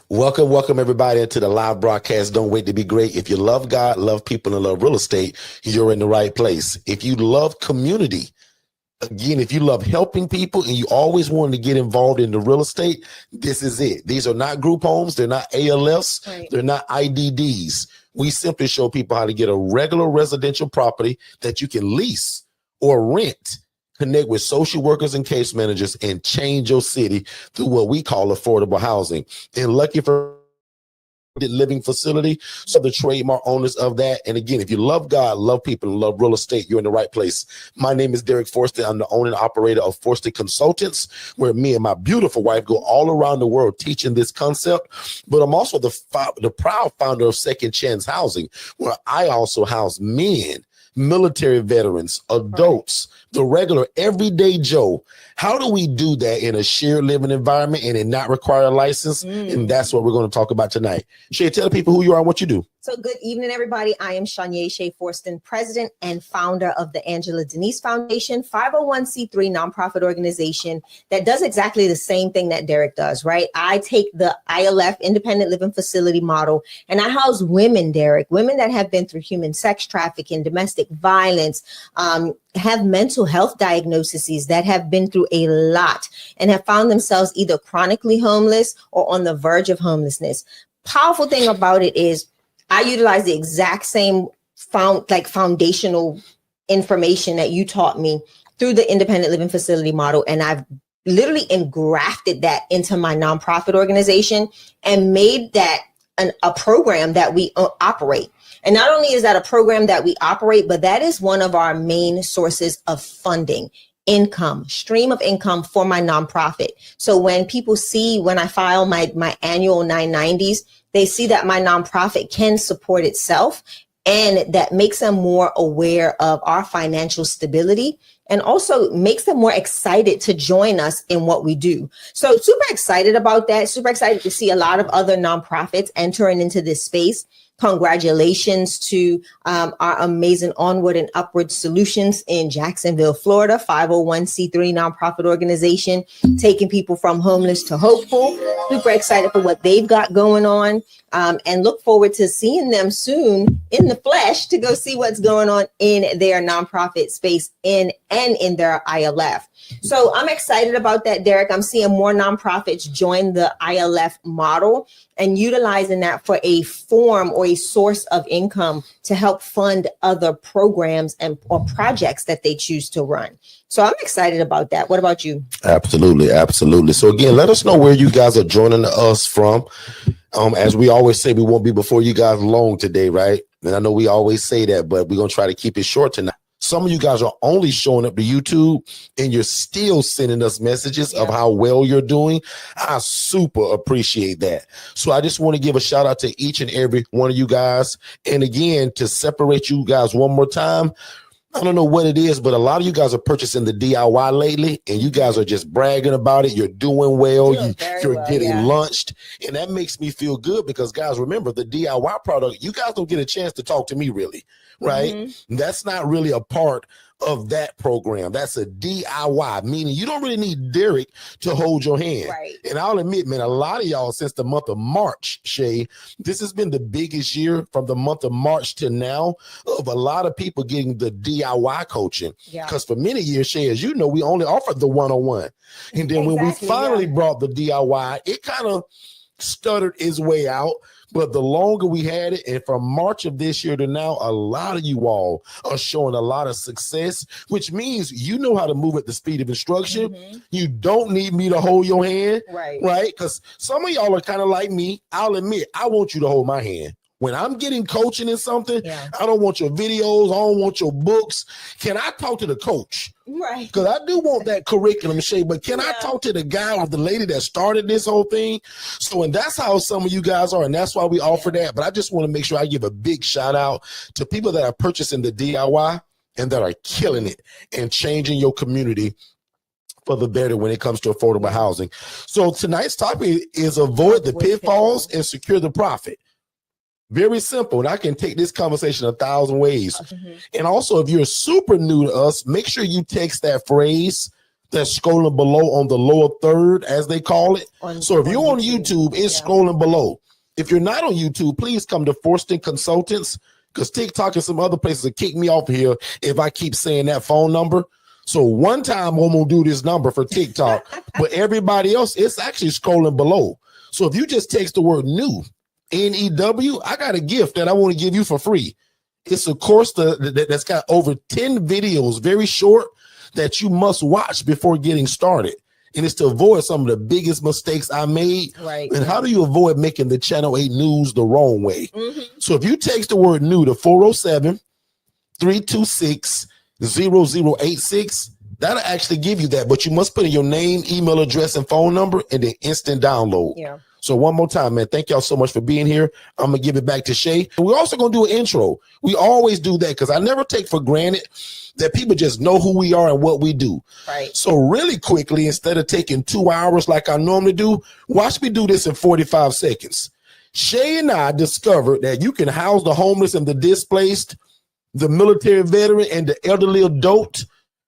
Welcome everybody into the live broadcast. Don't wait to be great. If you love God, love people, and love real estate, you're in the right place. If you love community, again, if you love helping people and you always wanted to get involved in the real estate, this is it. These are not group homes. They're not ALFs. Right. They're not IDDs. We simply show people how to get a regular residential property that you can lease or rent, connect with social workers and case managers, and change your city through what we call affordable housing. And lucky for living facility, so the trademark owners of that. And again, if you love God, love people, and love real estate, you're in the right place. My name is Derrick Forston. I'm the owner and operator of Forston Consultants, where me and my beautiful wife go all around the world teaching this concept. But I'm also the proud founder of Second Chance Housing, where I also house men, military veterans, adults, the regular everyday Joe. How do we do that in a shared living environment and it not require a license? And that's what we're going to talk about tonight. Shay, tell people who you are and what you do. So good evening, everybody. I am Shay Forston, president and founder of the Angela Denise Foundation, 501c3 nonprofit organization that does exactly the same thing that Derrick does, right? I take the ILF, independent living facility model, and I house women, Derrick, women that have been through human sex trafficking, domestic violence, have mental health diagnoses, that have been through a lot and have found themselves either chronically homeless or on the verge of homelessness. Powerful thing about it is I utilize the exact same foundational information that you taught me through the independent living facility model. And I've literally engrafted that into my nonprofit organization and made that a program that we operate. And not only is that a program that we operate, but that is one of our main sources of funding, stream of income for my nonprofit. So when people see, when I file my annual 990s, they see that my nonprofit can support itself, and that makes them more aware of our financial stability and also makes them more excited to join us in what we do. So super excited about that. Super excited to see a lot of other nonprofits entering into this space. Congratulations to our amazing Onward and Upward Solutions in Jacksonville, Florida, 501c3 nonprofit organization, taking people from homeless to hopeful. Super excited for what they've got going on, and look forward to seeing them soon in the flesh to go see what's going on in their nonprofit space and in their ILF. So I'm excited about that, Derrick. I'm seeing more nonprofits join the ILF model and utilizing that for a form or a source of income to help fund other programs or projects that they choose to run. So I'm excited about that. What about you? Absolutely. Absolutely. So again, let us know where you guys are joining us from. As we always say, we won't be before you guys long today, right? And I know we always say that, but we're going to try to keep it short tonight. Some of you guys are only showing up to YouTube and you're still sending us messages of how well you're doing. I super appreciate that. So I just want to give a shout out to each and every one of you guys. And again, to separate you guys one more time, I don't know what it is, but a lot of you guys are purchasing the DIY lately and you guys are just bragging about it. You're doing well. You're getting launched. And that makes me feel good because, guys, remember the DIY product, you guys don't get a chance to talk to me really, right? That's not really a part of that program. That's a DIY, meaning you don't really need Derrick to hold your hand. Right. And I'll admit, man, a lot of y'all since the month of March, Shay, this has been the biggest year from the month of March to now of a lot of people getting the DIY coaching. Because for many years, Shay, as you know, we only offered the one-on-one. And then when we finally brought the DIY, it kind of stuttered its way out. But the longer we had it, and from March of this year to now, a lot of you all are showing a lot of success, which means you know how to move at the speed of instruction. You don't need me to hold your hand, right? Because some of y'all are kind of like me. I'll admit, I want you to hold my hand. When I'm getting coaching in something, I don't want your videos. I don't want your books. Can I talk to the coach? Right. Because I do want that curriculum, Shay, but can I talk to the guy or the lady that started this whole thing? So, and that's how some of you guys are, and that's why we offer that. But I just want to make sure I give a big shout out to people that are purchasing the DIY and that are killing it and changing your community for the better when it comes to affordable housing. So tonight's topic is avoid the pitfalls and secure the profit. Very simple. And I can take this conversation 1,000 ways. And also, if you're super new to us, make sure you text that phrase that's scrolling below on the lower third, as they call it. So if you're on YouTube, it's scrolling below. If you're not on YouTube, please come to Forston Consultants, because TikTok and some other places will kick me off here if I keep saying that phone number. So one time I'm going to do this number for TikTok, but everybody else, it's actually scrolling below. So if you just text the word new, N-E-W, I got a gift that I want to give you for free. It's a course that's got over 10 videos, very short, that you must watch before getting started. And it's to avoid some of the biggest mistakes I made. Right. And how do you avoid making the Channel 8 news the wrong way? Mm-hmm. So if you text the word new to 407-326-0086, that'll actually give you that. But you must put in your name, email address, and phone number, and then instant download. Yeah. So one more time, man, thank y'all so much for being here. I'm going to give it back to Shay. And we're also going to do an intro. We always do that because I never take for granted that people just know who we are and what we do. Right. So really quickly, instead of taking 2 hours like I normally do, watch me do this in 45 seconds. Shay and I discovered that you can house the homeless and the displaced, the military veteran, and the elderly adult.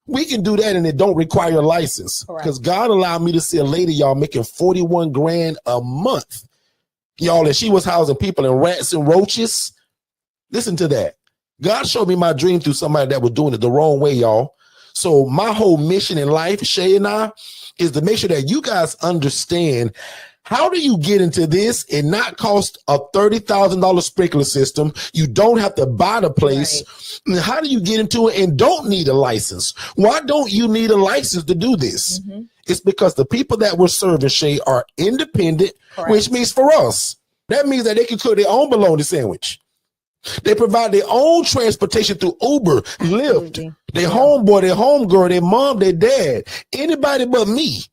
We can do that, and it don't require a license, because God allowed me to see a lady, y'all, making 41 grand a month, y'all, and she was housing people in rats and roaches. Listen to that. God showed me my dream through somebody that was doing it the wrong way, y'all. So my whole mission in life, Shay and I, is to make sure that you guys understand, how do you get into this and not cost a $30,000 sprinkler system? You don't have to buy the place. Right. How do you get into it and don't need a license? Why don't you need a license to do this? Mm-hmm. It's because the people that we're serving, Shay, are independent, which means for us, that means that they can cook their own bologna sandwich. They provide their own transportation through Uber, Lyft, their homeboy, their homegirl, their mom, their dad, anybody but me.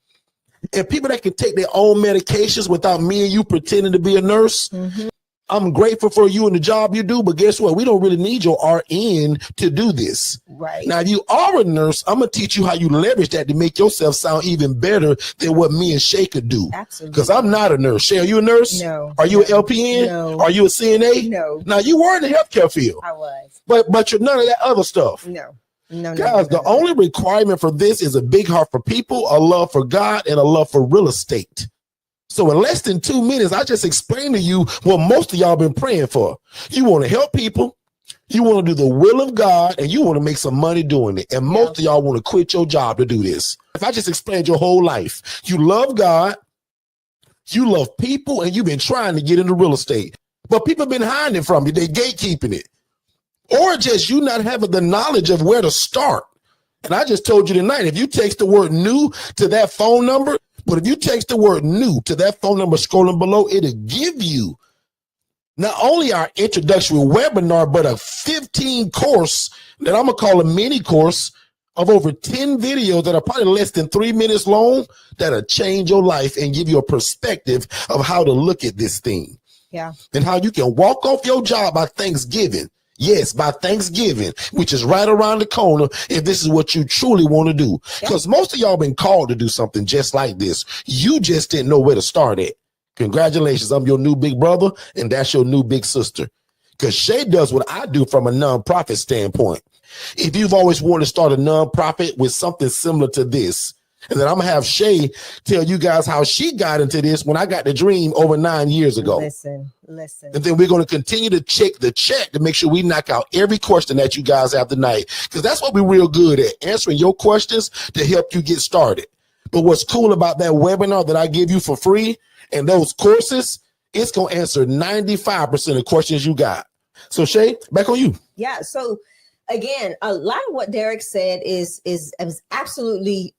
And people that can take their own medications without me and you pretending to be a nurse. Mm-hmm. I'm grateful for you and the job you do, but guess what? We don't really need your RN to do this. Right. Now, if you are a nurse, I'm going to teach you how you leverage that to make yourself sound even better than what me and Shay could do. Absolutely. Because I'm not a nurse. Shay, are you a nurse? No. Are you an LPN? No. Are you a CNA? No. Now, you were in the healthcare field. I was. But you're none of that other stuff. No. No, guys, the only requirement for this is a big heart for people, a love for God, and a love for real estate. So in less than 2 minutes, I just explained to you what most of y'all been praying for. You want to help people, you want to do the will of God, and you want to make some money doing it. And most of y'all want to quit your job to do this. If I just explained your whole life, you love God, you love people, and you've been trying to get into real estate, but people have been hiding it from you. They're gatekeeping it. Or just you not having the knowledge of where to start. And I just told you tonight, if you text the word new to that phone number, but if you text the word new to that phone number scrolling below, it'll give you not only our introductory webinar, but a 15 course that I'm going to call a mini course of over 10 videos that are probably less than 3 minutes long, that'll change your life and give you a perspective of how to look at this thing. Yeah. And how you can walk off your job by Thanksgiving. Yes, by Thanksgiving, which is right around the corner, if this is what you truly want to do. Because most of y'all been called to do something just like this. You just didn't know where to start at. Congratulations, I'm your new big brother, and that's your new big sister. Because Shay does what I do from a nonprofit standpoint. If you've always wanted to start a nonprofit with something similar to this, and then I'm going to have Shay tell you guys how she got into this when I got the dream over 9 years ago. Listen. And then we're going to continue to check the chat to make sure we knock out every question that you guys have tonight, because that's what we're real good at, answering your questions to help you get started. But what's cool about that webinar that I give you for free and those courses, it's going to answer 95% of the questions you got. So Shay, back on you. Yeah. So again, a lot of what Derrick said is absolutely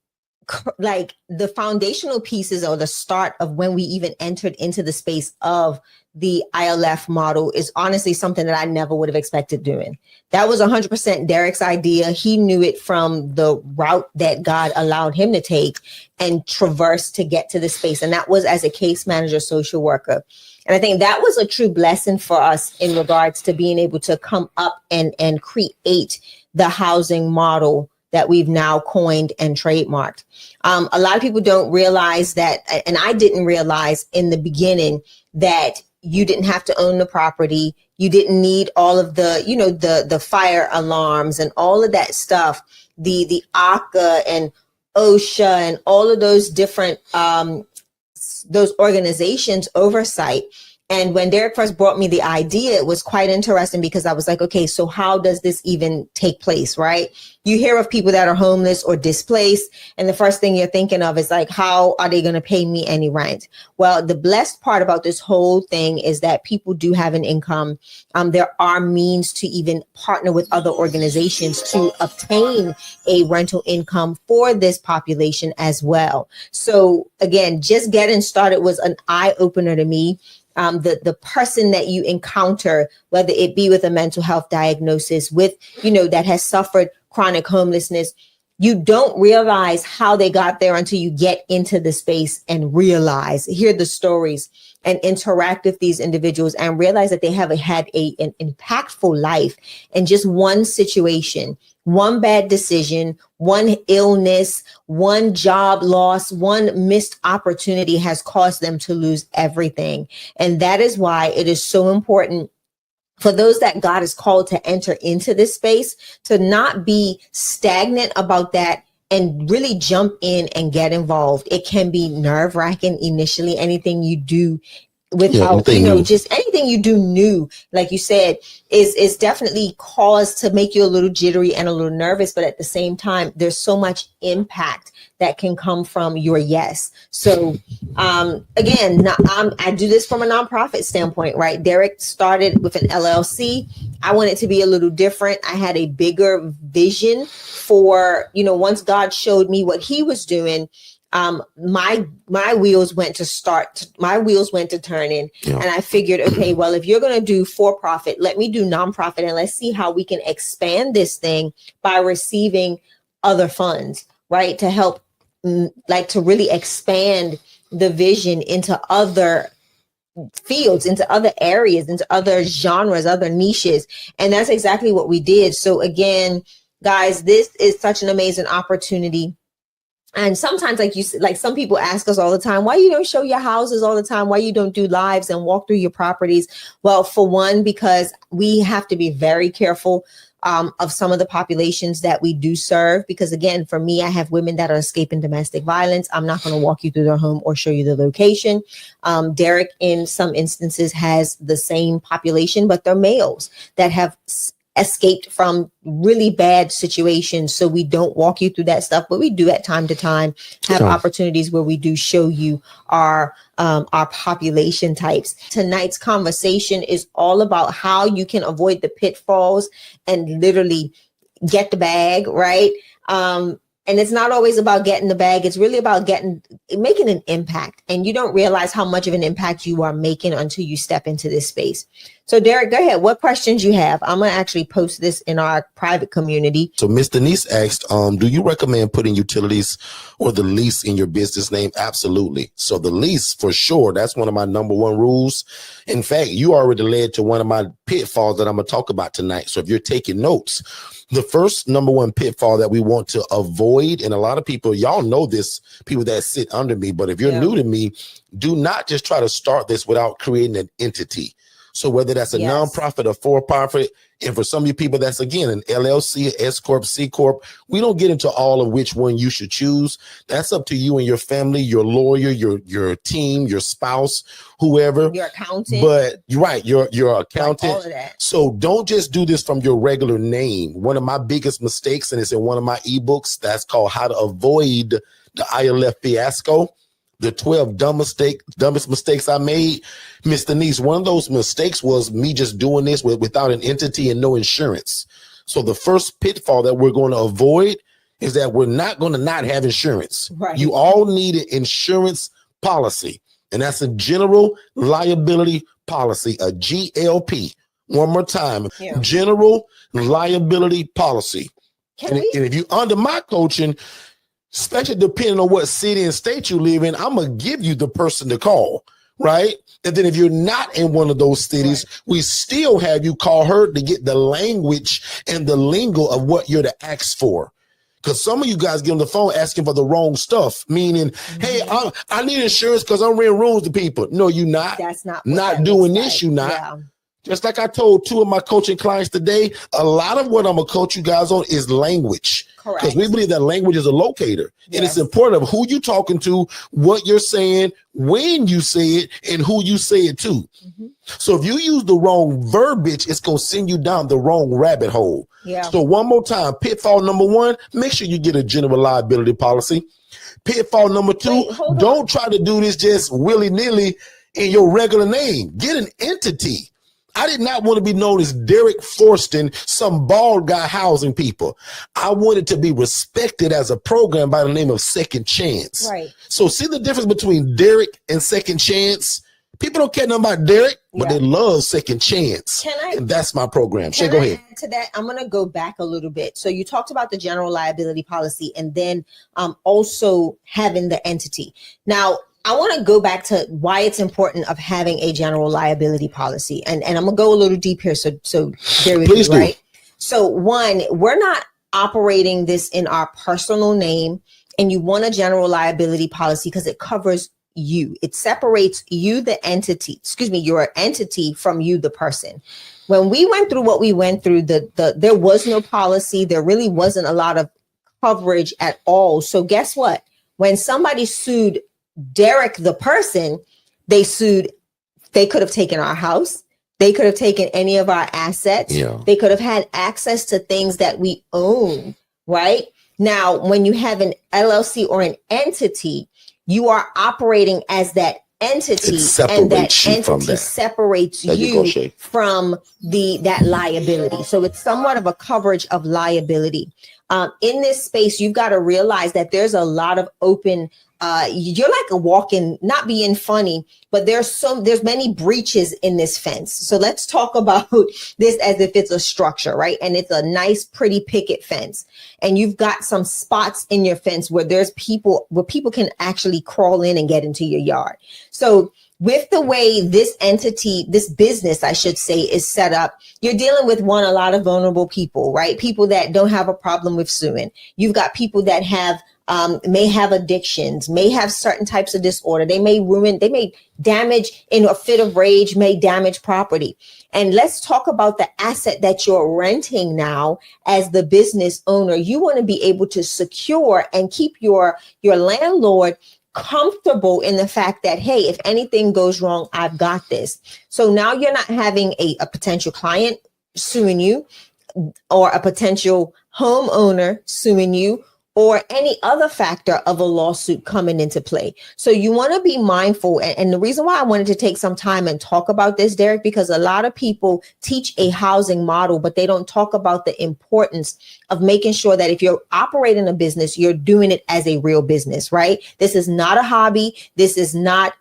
like the foundational pieces or the start of when we even entered into the space of the ILF model is honestly something that I never would have expected doing. That was 100% Derrick's idea. He knew it from the route that God allowed him to take and traverse to get to the space. And that was as a case manager, social worker. And I think that was a true blessing for us in regards to being able to come up and create the housing model that we've now coined and trademarked. A lot of people don't realize that, and I didn't realize in the beginning, that you didn't have to own the property. You didn't need all of the, the fire alarms and all of that stuff, the ACA and OSHA and all of those different those organizations oversight. And when Derrick first brought me the idea, it was quite interesting because I was like, okay, so how does this even take place, right? You hear of people that are homeless or displaced, and the first thing you're thinking of is like, how are they going to pay me any rent? Well, the blessed part about this whole thing is that people do have an income. There are means to even partner with other organizations to obtain a rental income for this population as well. So again, just getting started was an eye opener to me. The person that you encounter, whether it be with a mental health diagnosis, with, that has suffered chronic homelessness, you don't realize how they got there until you get into the space and hear the stories and interact with these individuals and realize that they have had an impactful life in just one situation. One bad decision, one illness, one job loss, one missed opportunity has caused them to lose everything. And that is why it is so important for those that God has called to enter into this space to not be stagnant about that and really jump in and get involved. It can be nerve-wracking initially, anything you do without, just anything you do new, like you said, is definitely cause to make you a little jittery and a little nervous. But at the same time, there's so much impact that can come from your yes. So again, I do this from a nonprofit standpoint, right? Derrick started with an LLC. I want it to be a little different. I had a bigger vision for, once God showed me what he was doing, my wheels went to turning. And I figured, okay, well, if you're going to do for profit, let me do nonprofit, and let's see how we can expand this thing by receiving other funds, right? To help, to really expand the vision into other fields, into other areas, into other genres, other niches. And that's exactly what we did. So again, guys, this is such an amazing opportunity. And sometimes, some people ask us all the time, why you don't show your houses all the time? Why you don't do lives and walk through your properties? Well, for one, because we have to be very careful of some of the populations that we do serve. Because again, for me, I have women that are escaping domestic violence. I'm not going to walk you through their home or show you the location. Derrick, in some instances, has the same population, but they're males that have escaped from really bad situations. So we don't walk you through that stuff, but we do at time to time have opportunities where we do show you our population types. Tonight's conversation is all about how you can avoid the pitfalls and literally get the bag, right? And it's not always about getting the bag. It's really about making an impact. And you don't realize how much of an impact you are making until you step into this space. So Derrick, go ahead. What questions you have? I'm going to actually post this in our private community. So Miss Denise asked, do you recommend putting utilities or the lease in your business name? Absolutely. So the lease, for sure, that's one of my number one rules. In fact, you already led to one of my pitfalls that I'm going to talk about tonight. So if you're taking notes, the first number one pitfall that we want to avoid, and a lot of people, y'all know this, people that sit under me, but if you're new to me, do not just try to start this without creating an entity. So whether that's a nonprofit or for-profit, and for some of you people, that's, again, an LLC, S Corp, C Corp. We don't get into all of which one you should choose. That's up to you and your family, your lawyer, your team, your spouse, whoever. Your accountant. But you're right, your accountant. All of that. So don't just do this from your regular name. One of my biggest mistakes, and it's in one of my ebooks, that's called How to Avoid the ILF Fiasco. The 12 dumbest mistakes I made. Miss Denise, one of those mistakes was me just doing this without an entity and no insurance. So the first pitfall that we're going to avoid is that we're not going to not have insurance. Right. You all need an insurance policy, and that's a general liability policy, a GLP. One more time, general liability policy. And if you under my coaching, especially depending on what city and state you live in, I'm going to give you the person to call, right? And then if you're not in one of those cities, we still have you call her to get the language and the lingo of what you're to ask for. Because some of you guys get on the phone asking for the wrong stuff, meaning, hey, I need insurance because I'm renting rooms to people. No, you're not. That's not doing this. You're not. Just like I told two of my coaching clients today, a lot of what I'm going to coach you guys on is language. Correct. Because we believe that language is a locator. Yes. And it's important of who you're talking to, what you're saying, when you say it, and who you say it to. Mm-hmm. So if you use the wrong verbiage, it's going to send you down the wrong rabbit hole. Yeah. So one more time, pitfall number one, make sure you get a general liability policy. Pitfall number two, don't try to do this just willy-nilly in your regular name. Get an entity. I did not want to be known as Derrick Forston, some bald guy housing people. I wanted to be respected as a program by the name of Second Chance. Right. So see the difference between Derrick and Second Chance? People don't care nothing about Derrick, but they love Second Chance. And that's my program. Shay, go ahead. To that, I'm going to go back a little bit. So you talked about the general liability policy and then also having the entity. Now, I want to go back to why it's important of having a general liability policy. And I'm going to go a little deep here. So bear with me, right? So one, we're not operating this in our personal name, and you want a general liability policy because it covers you. It separates you, the entity, your entity from you, the person. When we went through what we went through, there was no policy. There really wasn't a lot of coverage at all. So guess what? When somebody sued Derrick, the person, they could have taken our house. They could have taken any of our assets. Yeah. They could have had access to things that we own, right? Now, when you have an LLC or an entity, you are operating as that entity, and that entity separates you from that liability. So it's somewhat of a coverage of liability. In this space, you've got to realize that there's a lot of open, you're like a walk-in, not being funny, but there's many breaches in this fence. So let's talk about this as if it's a structure, right? And it's a nice, pretty picket fence. And you've got some spots in your fence where people can actually crawl in and get into your yard. So with the way this entity, this business, I should say, is set up, you're dealing with a lot of vulnerable people, right? People that don't have a problem with suing. You've got people that may have addictions, may have certain types of disorder. They may damage in a fit of rage, may damage property. And let's talk about the asset that you're renting now as the business owner. You want to be able to secure and keep your landlord comfortable in the fact that, hey, if anything goes wrong, I've got this. So now you're not having a potential client suing you, or a potential homeowner suing you, or any other factor of a lawsuit coming into play. So you want to be mindful. And the reason why I wanted to take some time and talk about this, Derrick, because a lot of people teach a housing model, but they don't talk about the importance of making sure that if you're operating a business, you're doing it as a real business, right? This is not a hobby. This is not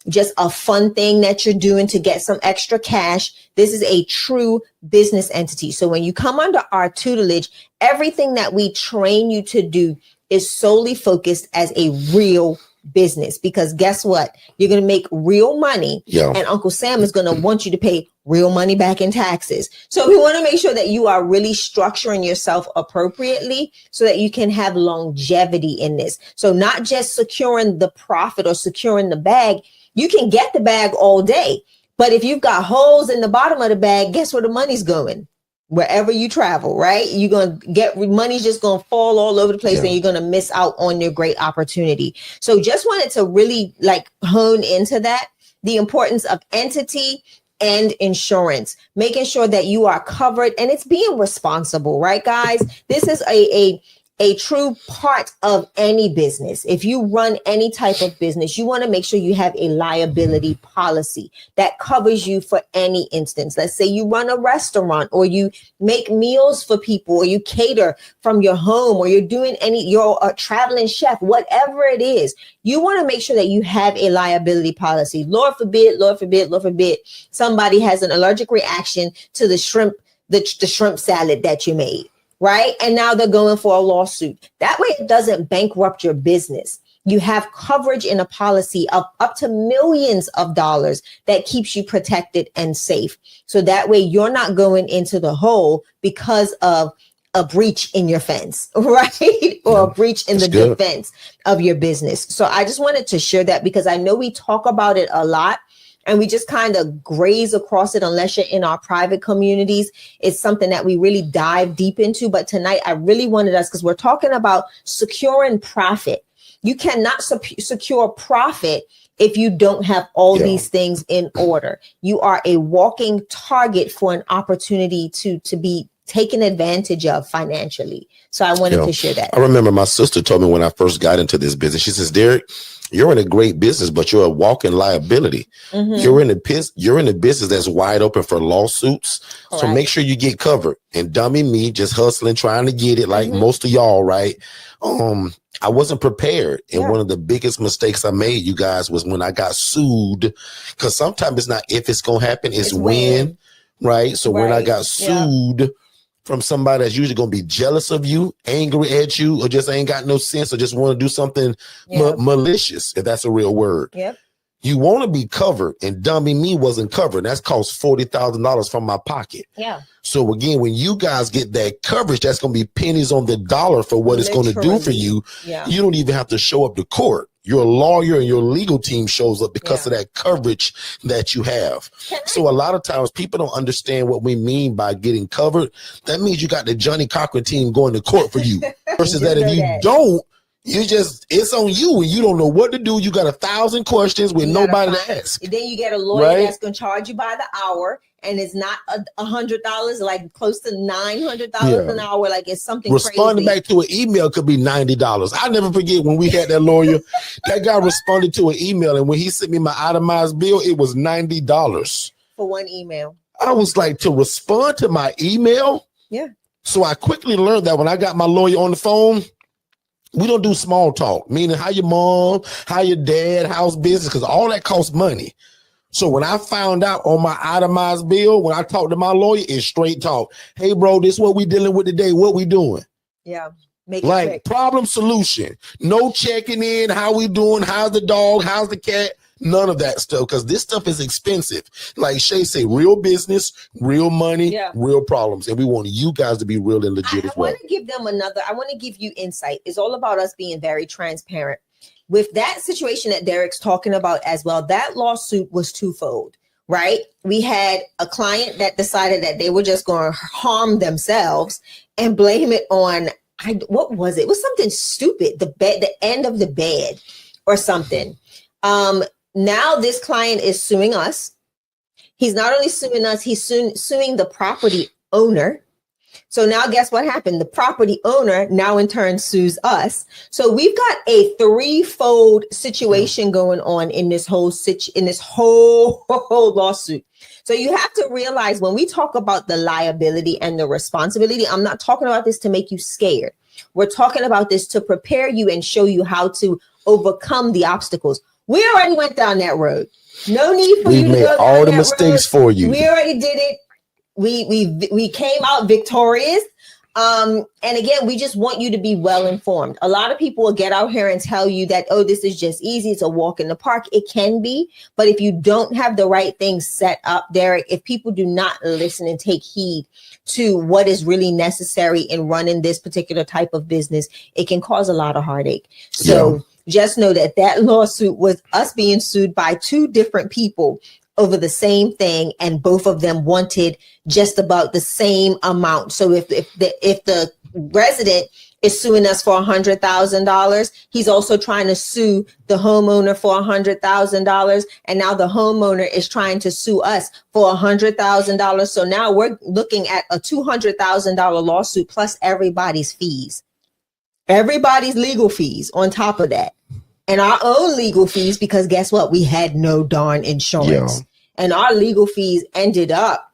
just a fun thing that you're doing to get some extra cash. This is a true business entity. So when you come under our tutelage, everything that we train you to do is solely focused as a real business, because guess what? You're going to make real money, and Uncle Sam is going to want you to pay real money back in taxes. So we want to make sure that you are really structuring yourself appropriately so that you can have longevity in this. So not just securing the profit or securing the bag. You can get the bag all day, but if you've got holes in the bottom of the bag, guess where the money's going? Wherever you travel, right? You're going to get money's just going to fall all over the place, and you're going to miss out on your great opportunity. So just wanted to really hone into that, the importance of entity and insurance, making sure that you are covered, and it's being responsible, right, guys? This is a true part of any business. If you run any type of business, you want to make sure you have a liability policy that covers you for any instance. Let's say you run a restaurant, or you make meals for people, or you cater from your home, or you're a traveling chef, whatever it is. You want to make sure that you have a liability policy. Lord forbid, somebody has an allergic reaction to the shrimp salad that you made. Right? And now they're going for a lawsuit. That way it doesn't bankrupt your business. You have coverage in a policy of up to millions of dollars that keeps you protected and safe. So that way you're not going into the hole because of a breach in your fence, right? Or a breach in the defense of your business. So I just wanted to share that, because I know we talk about it a lot, and we just kind of graze across it unless you're in our private communities. It's something that we really dive deep into. But tonight, I really wanted us, because we're talking about securing profit. You cannot secure profit if you don't have all these things in order. You are a walking target for an opportunity to be taken advantage of financially. So I wanted to share that. I remember my sister told me when I first got into this business, she says, Derrick, you're in a great business, but you're a walking liability. You're in a business that's wide open for lawsuits. Correct. So make sure you get covered. And dummy me, just hustling, trying to get it like most of y'all, right? I wasn't prepared. And one of the biggest mistakes I made, you guys, was when I got sued. Because sometimes it's not if it's going to happen, it's when, right? So when I got sued from somebody that's usually going to be jealous of you, angry at you, or just ain't got no sense, or just want to do something malicious, if that's a real word. You want to be covered, and dummy me wasn't covered. That's cost $40,000 from my pocket. So again, when you guys get that coverage, that's going to be pennies on the dollar for what it's going to do for you. You don't even have to show up to court. Your lawyer and your legal team shows up because of that coverage that you have. So a lot of times people don't understand what we mean by getting covered. That means you got the Johnny Cochran team going to court for you. Versus that if you don't, it's on you and you don't know what to do. You got 1,000 questions with nobody to ask. Then you get a lawyer that's going to charge you by the hour, and it's not $100, like close to $900 an hour. Like it's something responding crazy. Back to an email could be $90. I never forget when we had that lawyer. That guy responded to an email, and when he sent me my itemized bill, it was $90 for one email. I was like, to respond to my email? So I quickly learned that when I got my lawyer on the phone, we don't do small talk, meaning how your mom, how your dad, how's business, because all that costs money. So when I found out on my itemized bill, when I talked to my lawyer, it's straight talk. Hey, bro, this is what we dealing with today. What we doing? Make like problem solution. No checking in. How we doing? How's the dog? How's the cat? None of that stuff, because this stuff is expensive. Like Shay say, real business, real money, real problems. And we want you guys to be real and legit as well. I want to give them I want to give you insight. It's all about us being very transparent. With that situation that Derrick's talking about as well, that lawsuit was twofold, right? We had a client that decided that they were just going to harm themselves and blame it on, what was it? It was something stupid, the end of the bed or something. Now this client is suing us. He's not only suing us, he's suing the property owner. So now guess what happened? The property owner now in turn sues us. So we've got a threefold situation going on in this whole lawsuit. So you have to realize when we talk about the liability and the responsibility, I'm not talking about this to make you scared. We're talking about this to prepare you and show you how to overcome the obstacles. We already went down that road. No need for you to go down that road. We made all the mistakes for you. We already did it. We came out victorious. And again, we just want you to be well informed. A lot of people will get out here and tell you that, oh, this is just easy. It's a walk in the park. It can be. But if you don't have the right things set up, Derrick, if people do not listen and take heed to what is really necessary in running this particular type of business, it can cause a lot of heartache. So just know that lawsuit was us being sued by two different people over the same thing, and both of them wanted just about the same amount. So if the resident is suing us for $100,000, he's also trying to sue the homeowner for $100,000, and now the homeowner is trying to sue us for $100,000. So now we're looking at a $200,000 lawsuit plus everybody's fees, everybody's legal fees on top of that. And our own legal fees, because guess what? We had no darn insurance. And our legal fees ended up,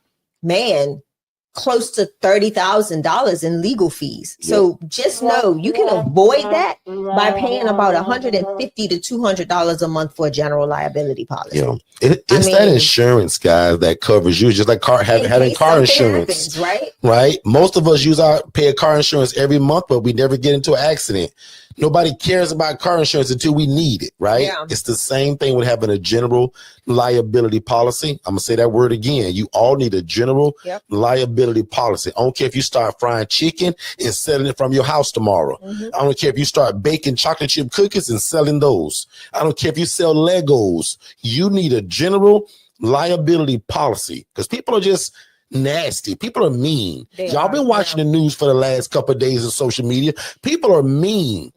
close to $30,000 in legal fees. So just know you can avoid that by paying about $150 to $200 a month for a general liability policy. It's that insurance, guys, that covers you. Just like having car insurance, happens, right? Most of us pay a car insurance every month, but we never get into an accident. Nobody cares about car insurance until we need it, right? It's the same thing with having a general liability policy. I'm going to say that word again. You all need a general liability policy. I don't care if you start frying chicken and selling it from your house tomorrow. I don't care if you start baking chocolate chip cookies and selling those. I don't care if you sell Legos. You need a general liability policy, because people are just nasty. People are mean. Y'all been watching the news for the last couple of days of social media. People are mean.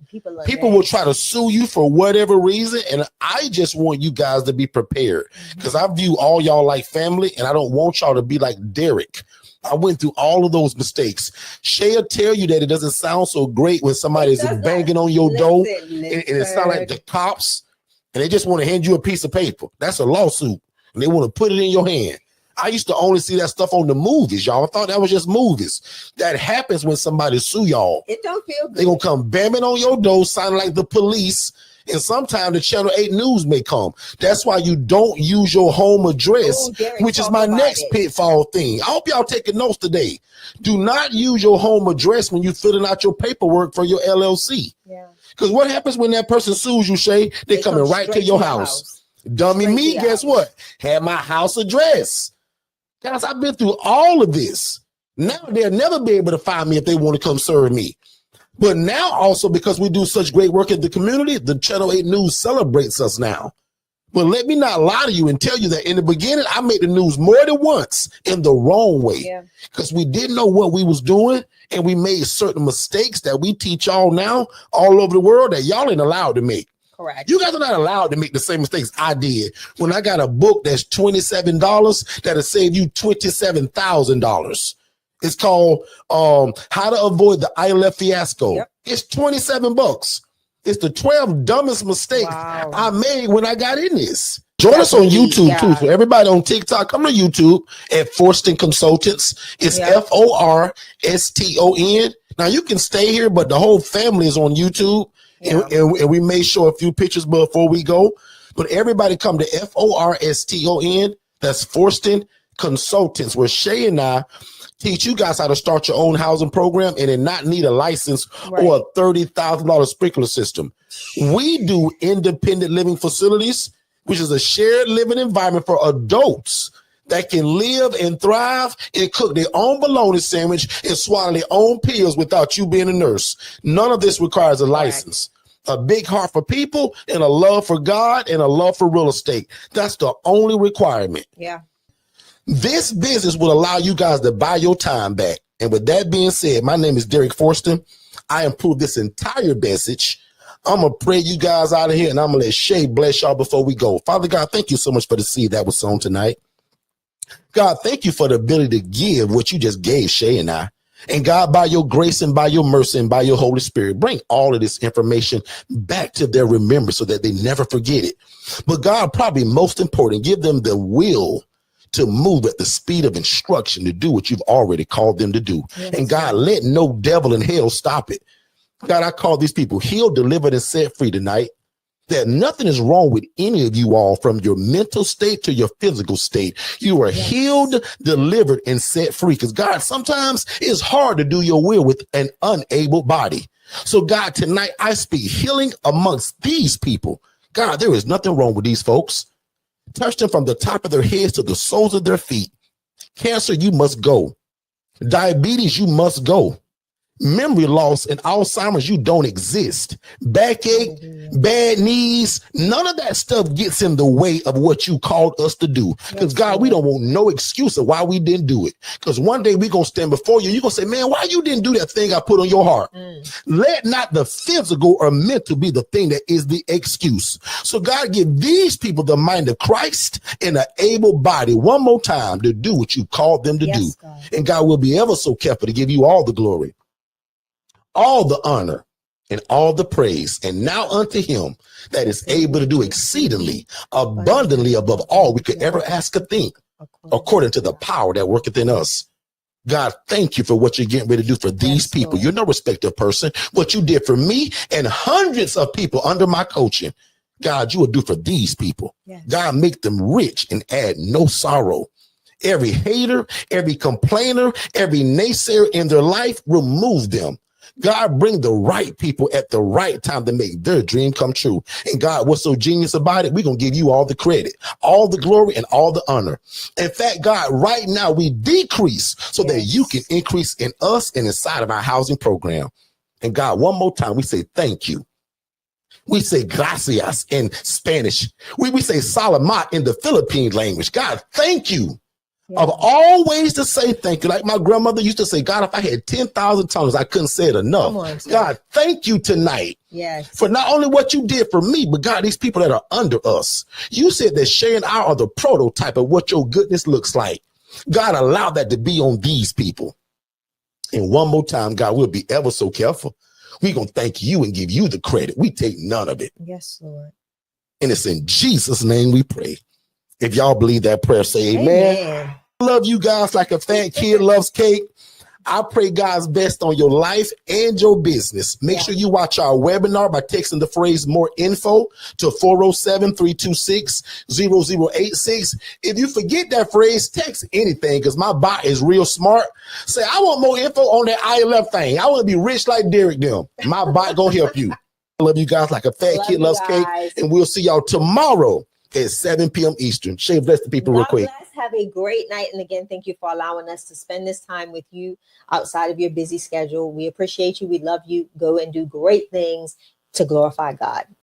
People will try to sue you for whatever reason. And I just want you guys to be prepared, because I view all y'all like family, and I don't want y'all to be like Derrick. I went through all of those mistakes. Shay will tell you that it doesn't sound so great when somebody is banging on your door and it sounds like the cops and they just want to hand you a piece of paper. That's a lawsuit, and they want to put it in your hand. I used to only see that stuff on the movies, y'all. I thought that was just movies. That happens when somebody sue y'all. It don't feel good. They're going to come banging on your door, sounding like the police. And sometimes the Channel 8 News may come. That's why you don't use your home address, which is my next pitfall thing. I hope y'all taking notes today. Do not use your home address when you're filling out your paperwork for your LLC. Yeah. Because what happens when that person sues you, Shay? They coming right to your house. Dummy me, guess what? Have my house address. Guys, I've been through all of this. Now they'll never be able to find me if they want to come serve me. But now also, because we do such great work in the community, the Channel 8 News celebrates us now. But let me not lie to you and tell you that in the beginning, I made the news more than once in the wrong way, because we didn't know what we was doing, and we made certain mistakes that we teach y'all now all over the world that y'all ain't allowed to make. Correct. You guys are not allowed to make the same mistakes I did when I got a book that's $27 that'll save you $27,000. It's called How to Avoid the I Left Fiasco. Yep. It's $27. It's the 12 dumbest mistakes I made when I got in this. Join us on YouTube too. For everybody on TikTok, come to YouTube at Forston Consultants. It's Forston. Now you can stay here, but the whole family is on YouTube. And we may show a few pictures before we go. But everybody come to Forston. That's Forston Consultants, where Shay and I teach you guys how to start your own housing program and then not need a license or a $30,000 sprinkler system. We do independent living facilities, which is a shared living environment for adults that can live and thrive and cook their own bologna sandwich and swallow their own pills without you being a nurse. None of this requires a license. A big heart for people and a love for God and a love for real estate. That's the only requirement. Yeah. This business will allow you guys to buy your time back. And with that being said, my name is Derrick Forston. I improved this entire message. I'm going to pray you guys out of here, and I'm going to let Shay bless y'all before we go. Father God, thank you so much for the seed that was sown tonight. God, thank you for the ability to give what you just gave Shay and I. And God, by your grace and by your mercy and by your Holy Spirit, bring all of this information back to their remembrance so that they never forget it. But God, probably most important, give them the will to move at the speed of instruction to do what you've already called them to do. Yes. And God, let no devil in hell stop it. God, I call these people healed, delivered, and set free tonight. That nothing is wrong with any of you all, from your mental state to your physical state. You are healed, delivered, and set free. Because God, sometimes it's hard to do your will with an unable body. So God, tonight I speak healing amongst these people. God, there is nothing wrong with these folks. Touch them from the top of their heads to the soles of their feet. Cancer, you must go. Diabetes, you must go. Memory loss and Alzheimer's, you don't exist. Backache, bad knees, none of that stuff gets in the way of what you called us to do. Because God, we don't want no excuse of why we didn't do it. Because one day we're going to stand before you. You're going to say, man, why you didn't do that thing I put on your heart? Let not the physical or mental be the thing that is the excuse. So God, give these people the mind of Christ and an able body one more time to do what you called them to do. God. And God will be ever so careful to give you all the glory, all the honor, and all the praise. And now unto him that is able to do exceedingly abundantly above all we could ever ask or think, according to the power that worketh in us. God, thank you for what you're getting ready to do for these people. You're no respecter of person. What you did for me and hundreds of people under my coaching, God, you will do for these people. God, make them rich and add no sorrow. Every hater, every complainer, every naysayer in their life, remove them. God, bring the right people at the right time to make their dream come true. And God, what's so genius about it? We're going to give you all the credit, all the glory, and all the honor. In fact, God, right now we decrease so that you can increase in us and inside of our housing program. And God, one more time, we say thank you. We say gracias in Spanish. We say salamat in the Philippine language. God, thank you. Yeah. Of all ways to say thank you. Like my grandmother used to say, God, if I had 10,000 tongues, I couldn't say it enough. God, thank you tonight. Yes. For not only what you did for me, but God, these people that are under us. You said that Shay and I are the prototype of what your goodness looks like. God, allow that to be on these people. And one more time, God, we'll be ever so careful. We're going to thank you and give you the credit. We take none of it. Yes, Lord. And it's in Jesus' name we pray. If y'all believe that prayer, say amen. Amen. I love you guys like a fat kid loves cake. I pray God's best on your life and your business. Make sure you watch our webinar by texting the phrase more info to 407-326-0086. If you forget that phrase, text anything because my bot is real smart. Say, I want more info on that ILF thing. I want to be rich like Derrick them. My bot gonna help you. I love you guys like a fat kid loves cake. And we'll see y'all tomorrow at 7 p.m. Eastern. Shay, bless the people real quick. God bless. Have a great night. And again, thank you for allowing us to spend this time with you outside of your busy schedule. We appreciate you. We love you. Go and do great things to glorify God.